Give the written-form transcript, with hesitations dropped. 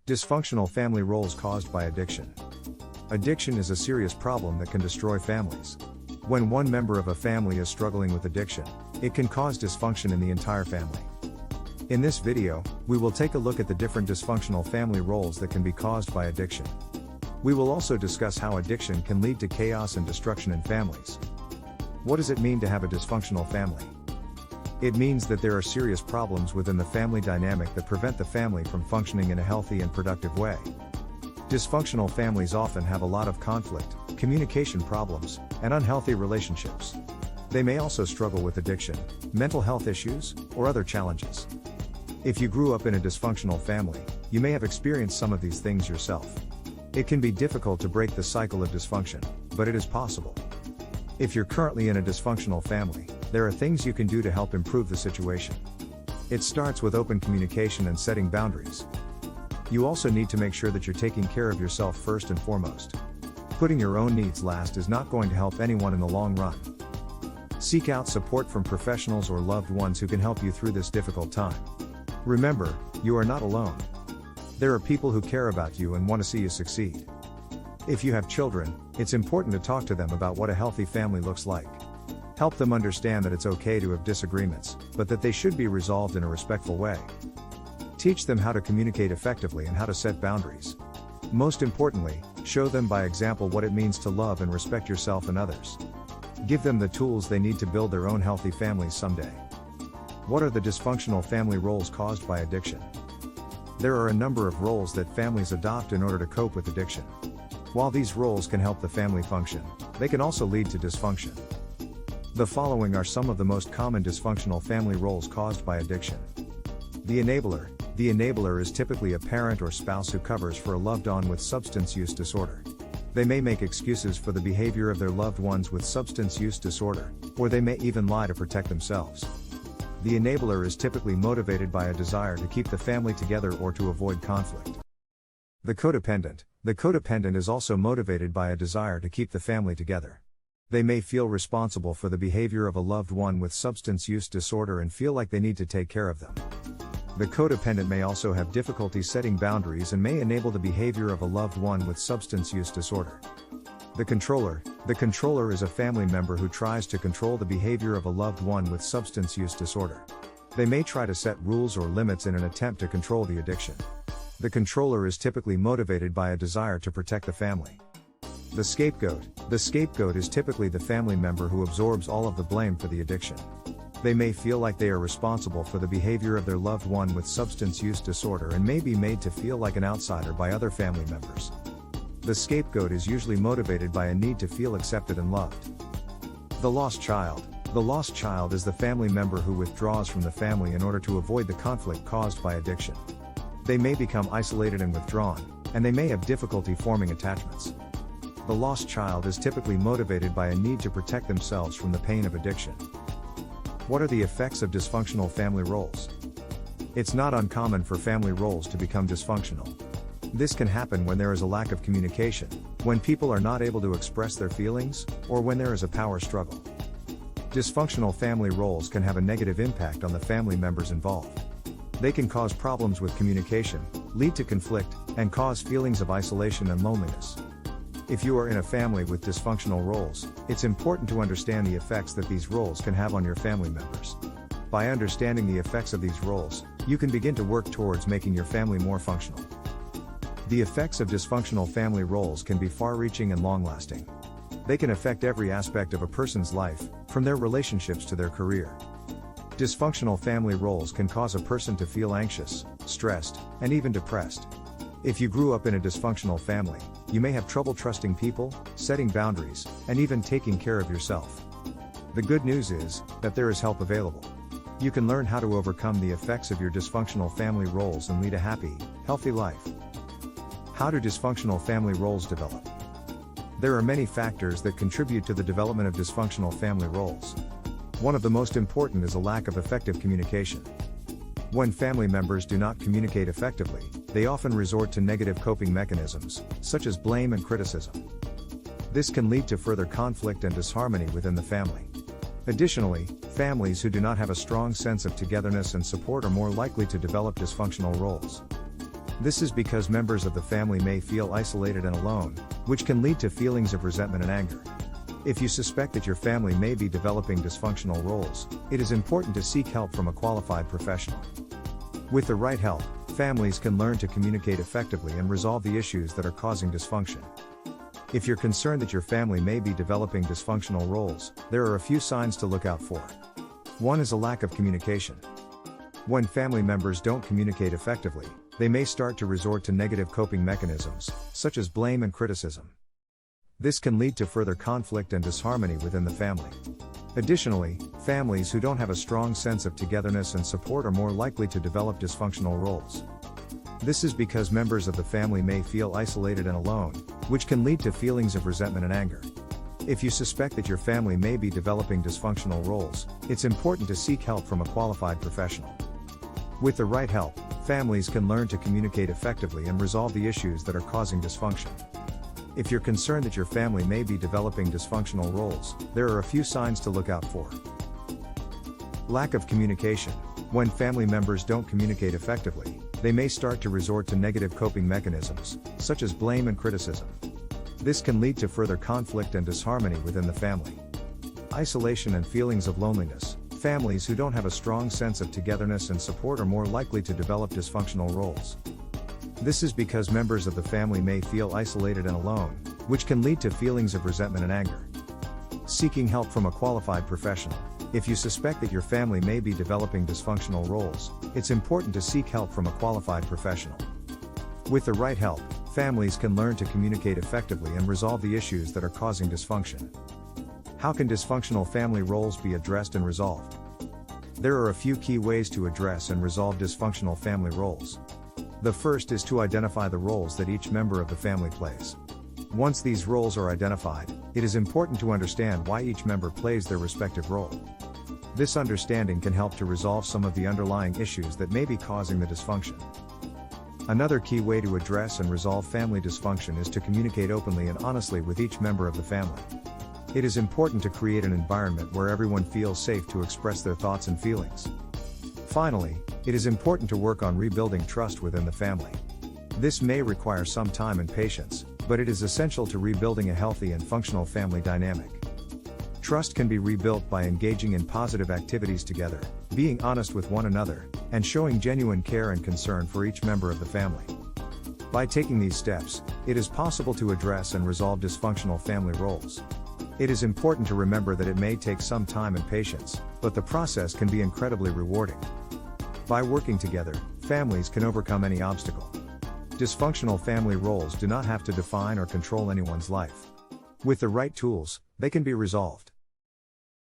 Dysfunctional family roles caused by addiction. Addiction is a serious problem that can destroy families. When one member of a family is struggling with addiction, it can cause dysfunction in the entire family. In this video, we will take a look at the different dysfunctional family roles that can be caused by addiction. We will also discuss how addiction can lead to chaos and destruction in families. What does it mean to have a dysfunctional family? It means that there are serious problems within the family dynamic that prevent the family from functioning in a healthy and productive way. Dysfunctional families often have a lot of conflict, communication problems, and unhealthy relationships. They may also struggle with addiction, mental health issues, or other challenges. If you grew up in a dysfunctional family, you may have experienced some of these things yourself. It can be difficult to break the cycle of dysfunction, but it is possible. If you're currently in a dysfunctional family, there are things you can do to help improve the situation. It starts with open communication and setting boundaries. You also need to make sure that you're taking care of yourself first and foremost. Putting your own needs last is not going to help anyone in the long run. Seek out support from professionals or loved ones who can help you through this difficult time. Remember, you are not alone. There are people who care about you and want to see you succeed. If you have children, it's important to talk to them about what a healthy family looks like. Help them understand that it's okay to have disagreements, but that they should be resolved in a respectful way. Teach them how to communicate effectively and how to set boundaries. Most importantly, show them by example what it means to love and respect yourself and others. Give them the tools they need to build their own healthy families someday. What are the dysfunctional family roles caused by addiction? There are a number of roles that families adopt in order to cope with addiction. While these roles can help the family function, they can also lead to dysfunction. The following are some of the most common dysfunctional family roles caused by addiction. The enabler. The enabler is typically a parent or spouse who covers for a loved one with substance use disorder. They may make excuses for the behavior of their loved ones with substance use disorder, or they may even lie to protect themselves. The enabler is typically motivated by a desire to keep the family together or to avoid conflict. The codependent. The codependent is also motivated by a desire to keep the family together. They may feel responsible for the behavior of a loved one with substance use disorder and feel like they need to take care of them. The codependent may also have difficulty setting boundaries and may enable the behavior of a loved one with substance use disorder. The controller. The controller is a family member who tries to control the behavior of a loved one with substance use disorder. They may try to set rules or limits in an attempt to control the addiction. The controller is typically motivated by a desire to protect the family. The scapegoat. The scapegoat is typically the family member who absorbs all of the blame for the addiction. They may feel like they are responsible for the behavior of their loved one with substance use disorder and may be made to feel like an outsider by other family members. The scapegoat is usually motivated by a need to feel accepted and loved. The lost child. The lost child is the family member who withdraws from the family in order to avoid the conflict caused by addiction. They may become isolated and withdrawn, and they may have difficulty forming attachments. The lost child is typically motivated by a need to protect themselves from the pain of addiction. What are the effects of dysfunctional family roles? It's not uncommon for family roles to become dysfunctional. This can happen when there is a lack of communication, when people are not able to express their feelings, or when there is a power struggle. Dysfunctional family roles can have a negative impact on the family members involved. They can cause problems with communication, lead to conflict, and cause feelings of isolation and loneliness. If you are in a family with dysfunctional roles, it's important to understand the effects that these roles can have on your family members. By understanding the effects of these roles, you can begin to work towards making your family more functional. The effects of dysfunctional family roles can be far-reaching and long-lasting. They can affect every aspect of a person's life, from their relationships to their career. Dysfunctional family roles can cause a person to feel anxious, stressed, and even depressed. If you grew up in a dysfunctional family, you may have trouble trusting people, setting boundaries, and even taking care of yourself. The good news is that there is help available. You can learn how to overcome the effects of your dysfunctional family roles and lead a happy, healthy life. How do dysfunctional family roles develop? There are many factors that contribute to the development of dysfunctional family roles. One of the most important is a lack of effective communication. When family members do not communicate effectively, they often resort to negative coping mechanisms, such as blame and criticism. This can lead to further conflict and disharmony within the family. Additionally, families who do not have a strong sense of togetherness and support are more likely to develop dysfunctional roles. This is because members of the family may feel isolated and alone, which can lead to feelings of resentment and anger. If you suspect that your family may be developing dysfunctional roles, it is important to seek help from a qualified professional. With the right help, families can learn to communicate effectively and resolve the issues that are causing dysfunction. If you're concerned that your family may be developing dysfunctional roles, there are a few signs to look out for. One is a lack of communication. When family members don't communicate effectively, they may start to resort to negative coping mechanisms, such as blame and criticism. This can lead to further conflict and disharmony within the family. Additionally, families who don't have a strong sense of togetherness and support are more likely to develop dysfunctional roles. This is because members of the family may feel isolated and alone, which can lead to feelings of resentment and anger. If you suspect that your family may be developing dysfunctional roles, it's important to seek help from a qualified professional. With the right help, families can learn to communicate effectively and resolve the issues that are causing dysfunction. If you're concerned that your family may be developing dysfunctional roles, there are a few signs to look out for. Lack of communication. When family members don't communicate effectively, they may start to resort to negative coping mechanisms, such as blame and criticism. This can lead to further conflict and disharmony within the family. Isolation and feelings of loneliness. Families who don't have a strong sense of togetherness and support are more likely to develop dysfunctional roles. This is because members of the family may feel isolated and alone, which can lead to feelings of resentment and anger. Seeking help from a qualified professional. If you suspect that your family may be developing dysfunctional roles, it's important to seek help from a qualified professional. With the right help, families can learn to communicate effectively and resolve the issues that are causing dysfunction. How can dysfunctional family roles be addressed and resolved? There are a few key ways to address and resolve dysfunctional family roles. The first is to identify the roles that each member of the family plays. Once these roles are identified, it is important to understand why each member plays their respective role. This understanding can help to resolve some of the underlying issues that may be causing the dysfunction. Another key way to address and resolve family dysfunction is to communicate openly and honestly with each member of the family. It is important to create an environment where everyone feels safe to express their thoughts and feelings. Finally, it is important to work on rebuilding trust within the family. This may require some time and patience, but it is essential to rebuilding a healthy and functional family dynamic. Trust can be rebuilt by engaging in positive activities together, being honest with one another, and showing genuine care and concern for each member of the family. By taking these steps, it is possible to address and resolve dysfunctional family roles. It is important to remember that it may take some time and patience, but the process can be incredibly rewarding. By working together, families can overcome any obstacle. Dysfunctional family roles do not have to define or control anyone's life. With the right tools, they can be resolved.